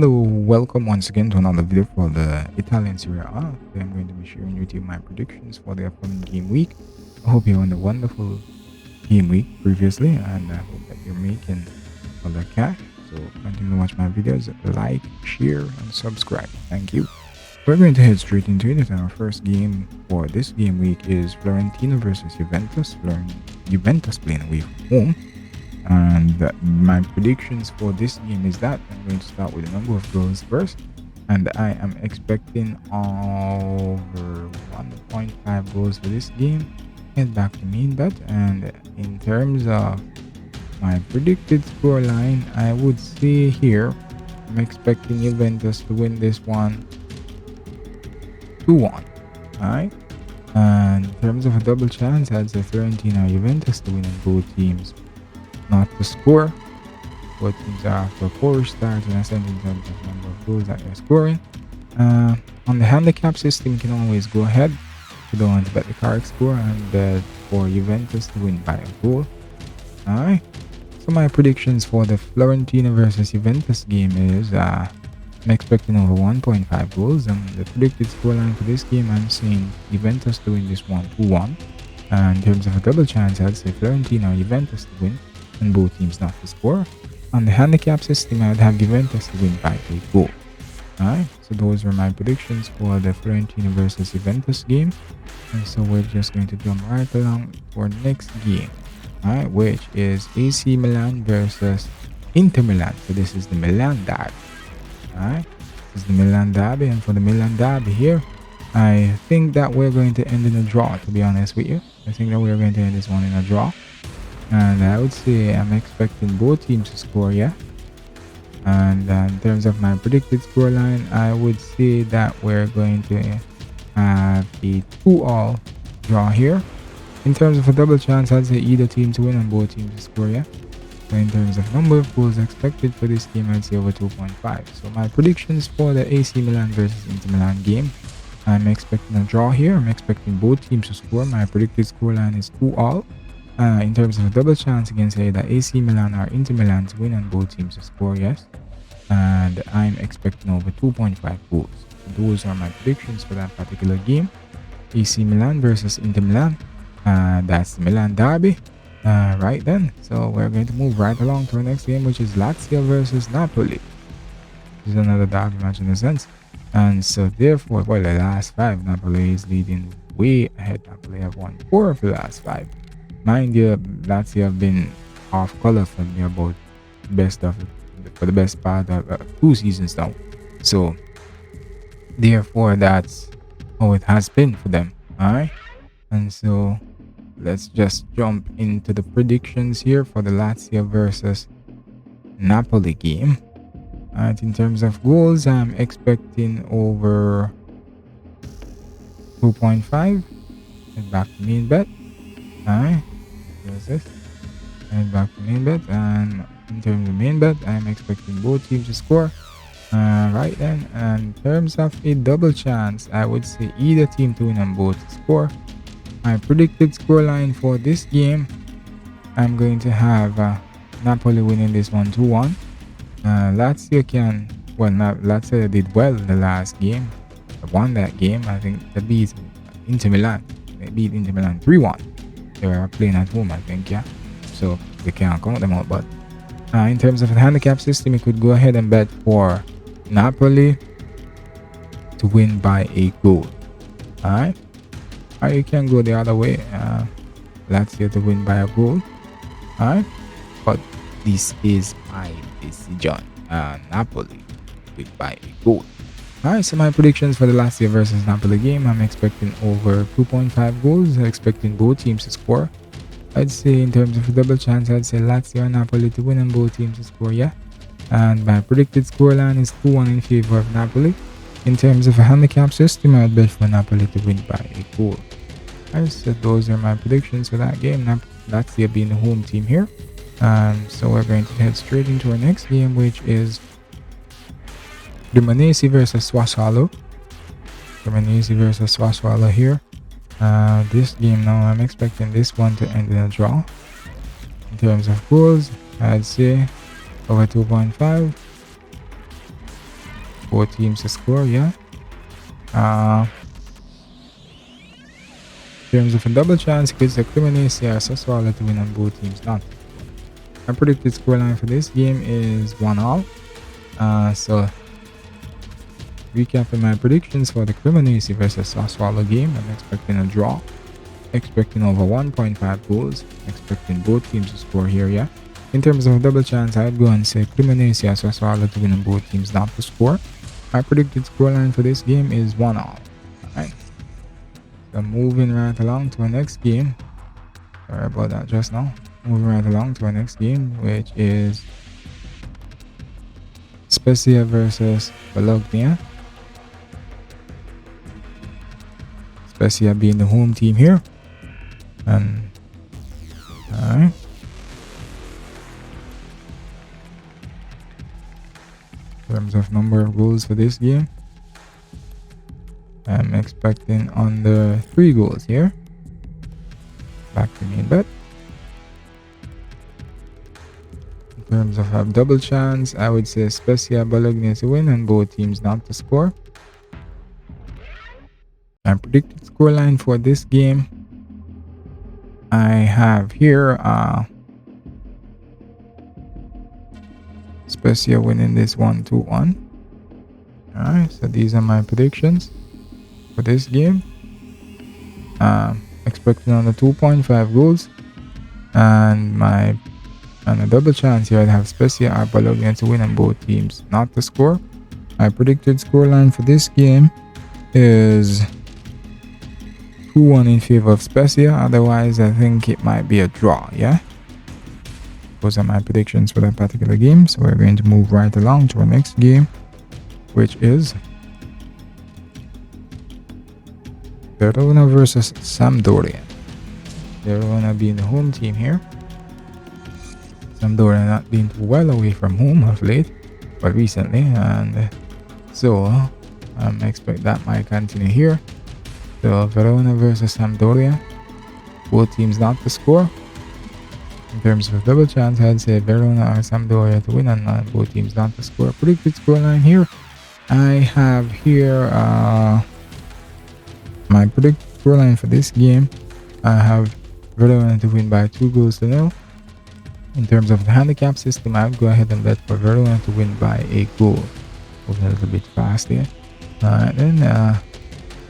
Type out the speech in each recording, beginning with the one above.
Hello, welcome once again to another video for the Italian Serie A. Today I'm going to be sharing with you my predictions for the upcoming game week. I hope you're on a wonderful game week previously, and I hope that you're making all the cash. So continue to watch my videos, like, share, and subscribe. Thank you. We're going to head straight into it. Our first game for this game week is Fiorentina versus Juventus. Juventus playing away from home. And my predictions for this game is that I'm going to start with a number of goals first, and I am expecting over 1.5 goals for this game. Head back to main bet, and in terms of my predicted score line, I would say here I'm expecting Juventus to win this one 2-1. Alright, and in terms of a double chance, I'd say Fiorentina or Juventus to win, and both teams not to score. Both teams are after a poor start in a sense in terms of number of goals that they're scoring. On the handicap system, you can always go ahead if you don't want to bet the correct score and bet for Juventus to win by a goal. Alright, so my predictions for the Fiorentina versus Juventus game is I'm expecting over 1.5 goals, and the predicted scoreline for this game, I'm saying Juventus to win this one 2-1. In terms of a double chance, I'd say Fiorentina or Juventus to win and both teams not to score. On the handicap system, I'd have Juventus to win by a goal. Alright, so those are my predictions for the Fiorentina versus Juventus game. And so we're just going to jump right along for next game, alright, which is AC Milan versus Inter Milan. So this is the Milan derby. Alright, this is the Milan derby, and for the Milan derby here, I think that we're going to end in a draw, to be honest with you. I think that we're going to end this one in a draw. And I would say I'm expecting both teams to score, yeah. And in terms of my predicted scoreline, I would say that we're going to have a 2-all draw here. In terms of a double chance, I'd say either team to win and both teams to score, yeah. But in terms of number of goals expected for this game, I'd say over 2.5. So my predictions for the AC Milan versus Inter Milan game, I'm expecting a draw here. I'm expecting both teams to score. My predicted scoreline is 2-all. In terms of a double chance, you can say that AC Milan or Inter Milan to win and both teams to score, yes. And I'm expecting over 2.5 goals. So those are my predictions for that particular game. AC Milan versus Inter Milan. That's the Milan derby. Right then, so we're going to move right along to our next game, which is Lazio versus Napoli. This is another derby match in a sense. And so therefore, well, the last 5, Napoli is leading way ahead. Napoli have won 4 of the last 5. Mind you, Lazio have been off color for me about for the best part of 2 seasons now. So therefore, that's how it has been for them. Alright, and so let's just jump into the predictions here for the Lazio versus Napoli game. Alright, in terms of goals, I'm expecting over 2.5. Head back to main bet. Alright, there's this. Head back to main bet, and in terms of main bet, I'm expecting both teams to score. Right then, and in terms of a double chance, I would say either team to win and both to score. My predicted scoreline for this game, I'm going to have Napoli winning this one 2-1. Lazio Lazio did well in the last game. They won that game. I think they beat Inter Milan. They beat Inter Milan 3-1. They were playing at home, I think, yeah. So they can't count them out. But in terms of the handicap system, you could go ahead and bet for Napoli to win by a goal. Alright. Or you can go the other way. Lazio to win by a goal. Alright. But this is my decision. Napoli win by a goal. Alright, so my predictions for the Lazio versus Napoli game, I'm expecting over 2.5 goals. I'm expecting both teams to score. I'd say in terms of a double chance, I'd say Lazio and Napoli to win and both teams to score, yeah. And my predicted scoreline is 2-1 in favor of Napoli. In terms of a handicap system, I'd bet for Napoli to win by a goal. Alright, so those are my predictions for that game. Lazio being the home team here. So we're going to head straight into our next game, which is Cremonese versus Sassuolo. Cremonese versus Sassuolo here. This game now, I'm expecting this one to end in a draw. In terms of goals, I'd say over 2.5. Both teams to score, yeah. In terms of a double chance, it's the Cremonese or Sassuolo to win on both teams not. My predicted scoreline for this game is 1-all. So recapping my predictions for the Cremonese versus Sassuolo game, I'm expecting a draw, expecting over 1.5 goals, expecting both teams to score here, yeah. In terms of a double chance, I'd go and say Cremonese or Sassuolo to win on both teams not to score. My predicted scoreline for this game is 1-all. Alright. So moving right along to our next game. Sorry about that just now. Moving right along to our next game, which is Spezia versus Bologna. Spezia being the home team here. And alright. In terms of number of goals for this game, I'm expecting under 3 goals here. Back to main bet. In terms of a double chance, I would say Spezia Bologna to win and both teams not to score. My predicted scoreline for this game, I have here Spezia winning this 1-2-1. Alright, so these are my predictions for this game. Expecting on the 2.5 goals, and a double chance here I'd have Spezia or Bologna to win and both teams not to score. My predicted scoreline for this game is 2-1 in favor of Spezia. Otherwise, I think it might be a draw, yeah. Those are my predictions for that particular game. So we're going to move right along to our next game, which is Verona versus Sampdoria. Verona being the home team here. Sampdoria not being too well away from home of late, but recently, and so I expect that might continue here. So Verona versus Sampdoria, both teams not to score. In terms of double chance, I'd say Verona or Sampdoria to win and both teams not to score. Predicted scoreline here, I have here my predicted scoreline for this game. I have Verona to win by 2-0. In terms of the handicap system, I would go ahead and bet for Verona to win by a goal. Moving a little bit fast here. Then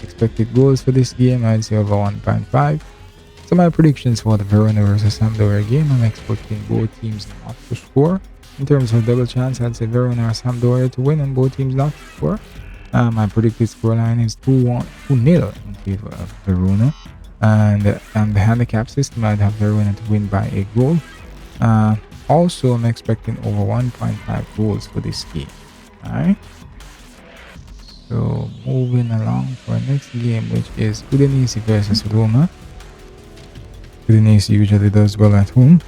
expected goals for this game, I'd say over 1.5. So my predictions for the Verona versus Sampdoria game, I'm expecting both teams not to score. In terms of double chance, I'd say Verona or Sampdoria to win and both teams not to score. My predicted scoreline is 2-0 in favor of Verona. And on the handicap system, I'd have Verona to win by a goal. Also, I'm expecting over 1.5 goals for this game. Alright. So moving along for our next game, which is Udinese versus Roma. Udinese usually does well at home.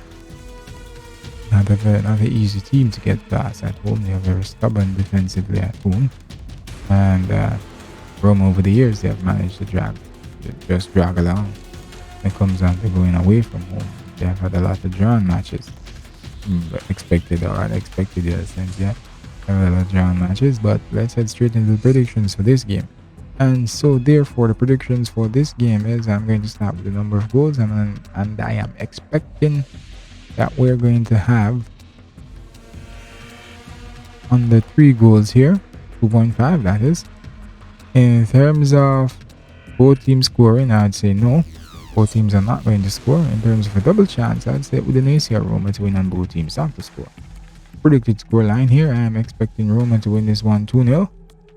Not an easy team to get past at home. They are very stubborn defensively at home. And Roma over the years, they have managed to drag along when it comes down to going away from home. They have had a lot of drawn matches. Expected or unexpected in a sense, yeah. A lot of drawn matches, but let's head straight into the predictions for this game. And so therefore the predictions for this game is, I'm going to start with the number of goals, and I am expecting that we're going to have under 3 goals here, 2.5 that is. In terms of both teams scoring, I'd say no, both teams are not going to score. In terms of a double chance, I'd say Udinese or Roma to win and both teams not to score. Predicted scoreline here, I am expecting Roma to win this 1-2-0.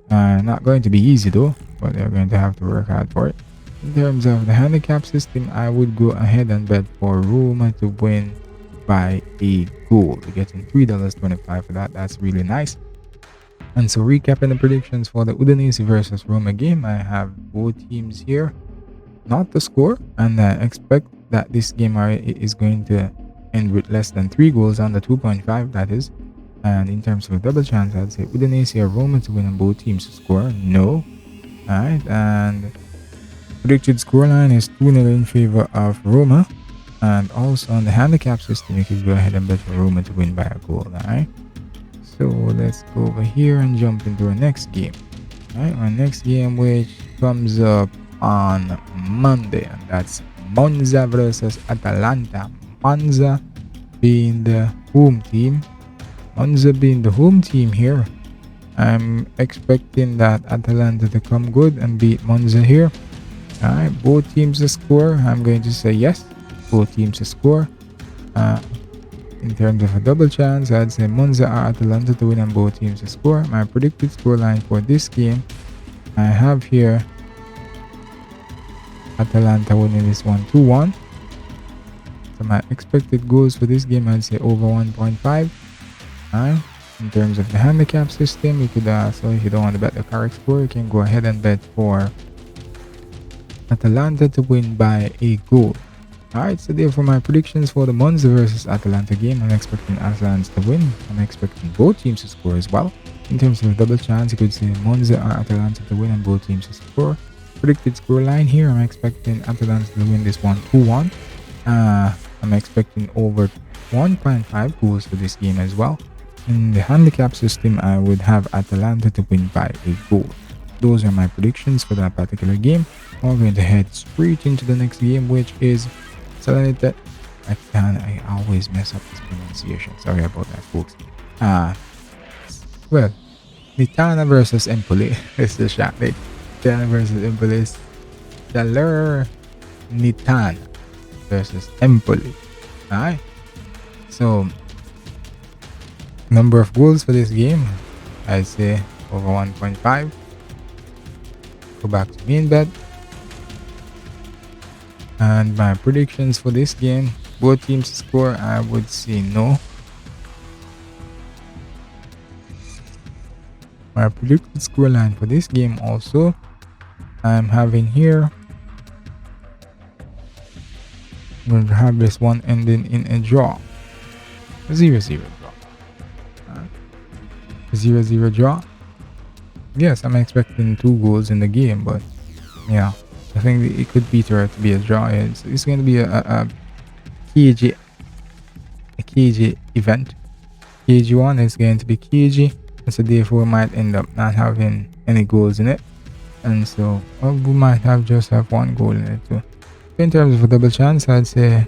Not going to be easy though, but they're going to have to work hard for it. In terms of the handicap system, I would go ahead and bet for Roma to win by a goal. We're getting $3.25 for that. That's really nice. And so recapping the predictions for the Udinese versus Roma game, I have both teams here not to score, and I expect that this game is going to end with less than 3 goals, under 2.5 that is. And in terms of a double chance, I'd say Udinese or Roma to win and both teams to score. No. Alright, and predicted scoreline is 2-0 in favor of Roma. And also on the handicap system, you could go ahead and bet for Roma to win by a goal. Alright. So let's go over here and jump into our next game. Alright, our next game which comes up on Monday, and that's Monza versus Atalanta. Monza being the home team. Monza being the home team here. I'm expecting that Atalanta to come good and beat Monza here. Alright, both teams to score. I'm going to say yes. Both teams to score. In terms of a double chance, I'd say Monza or Atalanta to win and both teams to score. My predicted scoreline for this game, I have here Atalanta winning this one 2-1. So my expected goals for this game, I'd say over 1.5. In terms of the handicap system, you could so if you don't want to bet the correct score, you can go ahead and bet for Atalanta to win by a goal. Alright, so therefore my predictions for the Monza versus Atalanta game, I'm expecting Atalanta to win. I'm expecting both teams to score as well. In terms of a double chance, you could say Monza or Atalanta to win and both teams to score. Predicted score line here, I'm expecting Atalanta to win this one 2-1. I'm expecting over 1.5 goals for this game as well. In the handicap system, I would have Atalanta to win by a goal. Those are my predictions for that particular game. We're going to head straight into the next game, which is Salernitana. I always mess up this pronunciation. Sorry about that, folks. Well, Nitana versus Empoli. It's the shot. Nitana versus Empoli. Salernitana versus Empoli. Alright. So, number of goals for this game, I'd say over 1.5. Go back to main bet. And my predictions for this game, both teams score, I would say no. My predicted scoreline for this game also, I'm having here, we'll have this one ending in a draw. 0-0 draw. 0-0 draw. Yes, I'm expecting 2 goals in the game, but yeah, I think it could be to be a draw. It's going to be a KG event. KG1 is going to be KG, and so therefore might end up not having any goals in it, and so we might just have 1 goal in it too. In terms of a double chance, I'd say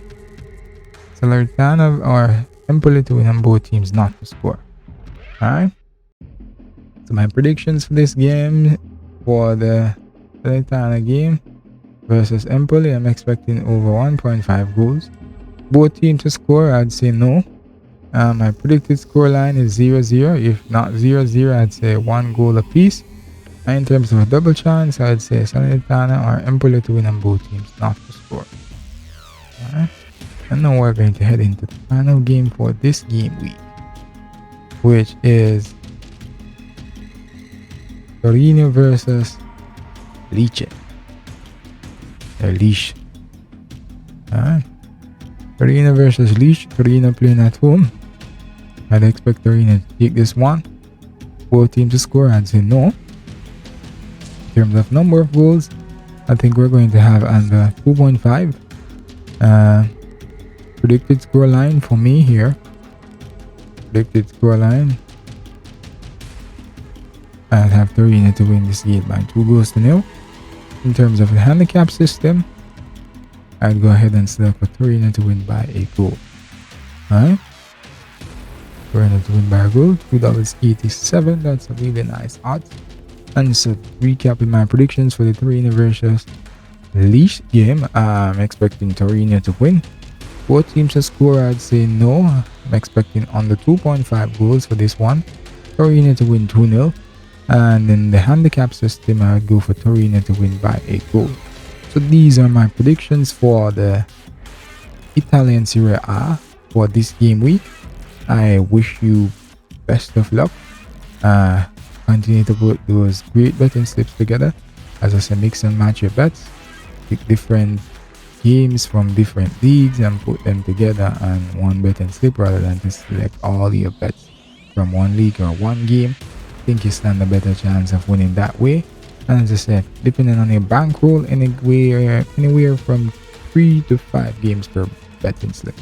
Salernitana or Empoli to win and both teams not to score. Alright. So my predictions for this game, for the Salernitana game versus Empoli, I'm expecting over 1.5 goals. Both teams to score, I'd say no. My predicted score line is 0-0. If not 0-0, I'd say 1 goal apiece. And in terms of a double chance, I'd say Salernitana or Empoli to win and both teams not to score. Alright. And now we're going to head into the final game for this game week, which is Torino versus Lecce. Alright. Torino versus Lecce. Torino playing at home. I'd expect Torino to take this one. Both teams to score, I'd say no. In terms of number of goals, I think we're going to have under 2.5. Predicted score line for me here. Predicted score line, I'd have Torino to win this game by 2-0. In terms of the handicap system, I'd go ahead and select for Torino to win by a goal. Alright. Torino to win by a goal. $2.87. That's a really nice odds. And so recapping my predictions for the Torino versus Lecce game, I'm expecting Torino to win. Both teams to score, I'd say no. I'm expecting under 2.5 goals for this one. Torino to win 2-0. And in the handicap system, I would go for Torino to win by a goal. So these are my predictions for the Italian Serie A for this game week. I wish you best of luck. Continue to put those great betting slips together. As I said, mix and match your bets. Pick different games from different leagues and put them together on one betting slip rather than to select all your bets from one league or one game. I think you stand a better chance of winning that way. And as I said, depending on your bankroll, anywhere from 3 to 5 games per betting slip.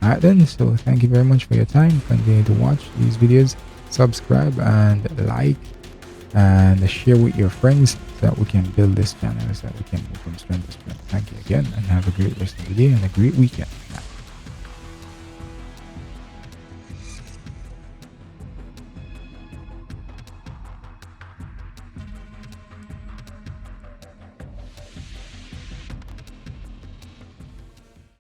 Alright then, so thank you very much for your time. Continue to watch these videos. subscribe and like and share with your friends so that we can build this channel, so that we can move from strength to strength. Thank you again and have a great rest of the day and a great weekend.